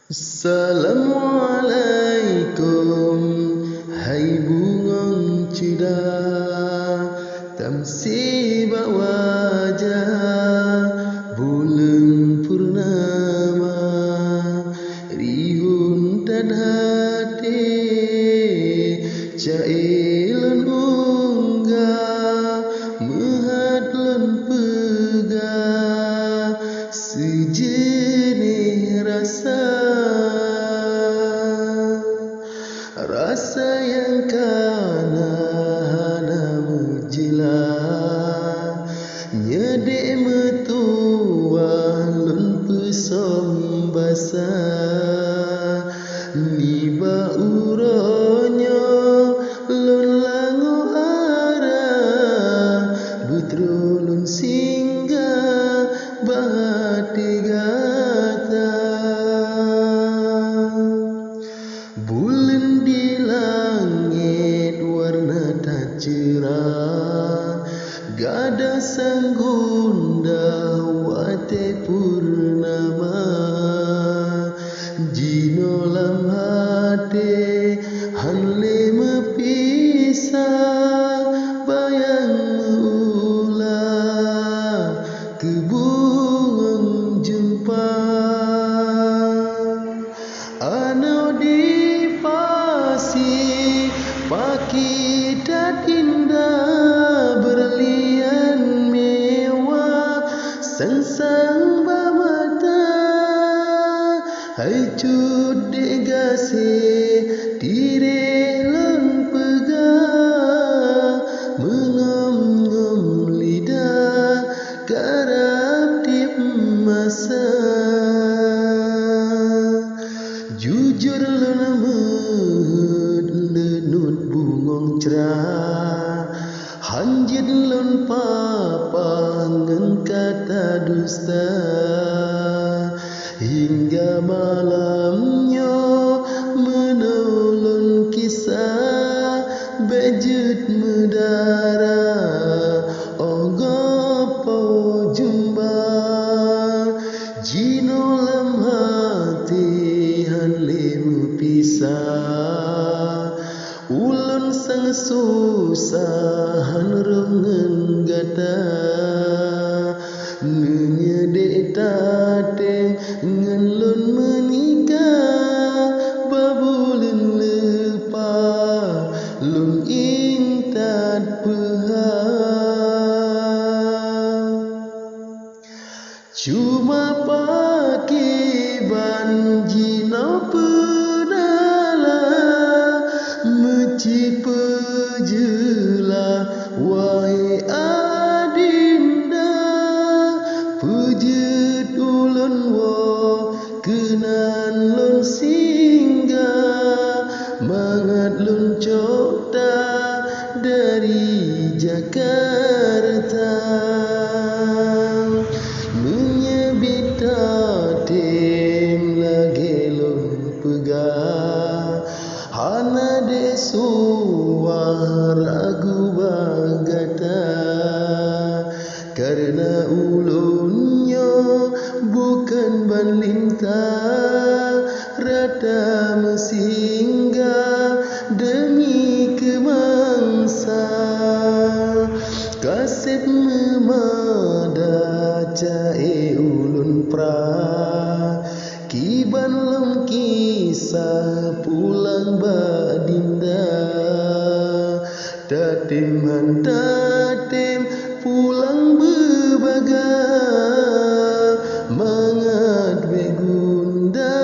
Assalamualaikum, hai bungong ceda, tamsi wajah bulan purnama, rihun dan hati cailun unggah, mehadlun pegah, sejenis rasa yang hana menjilat, nyedek metua lun pesom basah, liba uronyo lun langu arah, betrulun singgah bahati gata. Bulan di langit warna tak cerah, gada sang gundah wate purnama, jino lam hati hanle mepisah, bayang meulah kebungang jumpa. Ano di pagi dan indah berlian mewah, sang-sang bermata, hai cude gase dire lon pegah, mengom-ngom lidah karap tip masa, jujur lon bungong cerah, hanjit lun papa ngen kata dusta, hingga malamnya menolong kisah bejut mudara, ogopo jumba, jino lam hati hanle pisah, ulun sang susahan rungen gata, menyedek tateng ngen lun menikah, babulin lepa lun intat pehah, cuma pagi banjino pejelah wahai adinda, pujet ulun wo kenan lun singgah, mangat lun cokta dari Jakarta, menyebit tatim lagi lun pegah, hana de suara bagata, karena ulunnya bukan banlinta, rata mesinggah demi kemangsa, kasih memada cae ulun pra, kiban lem kisah pulang badinda, tatim pulang bebaga, mangat begunda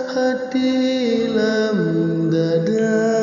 hati lam dada.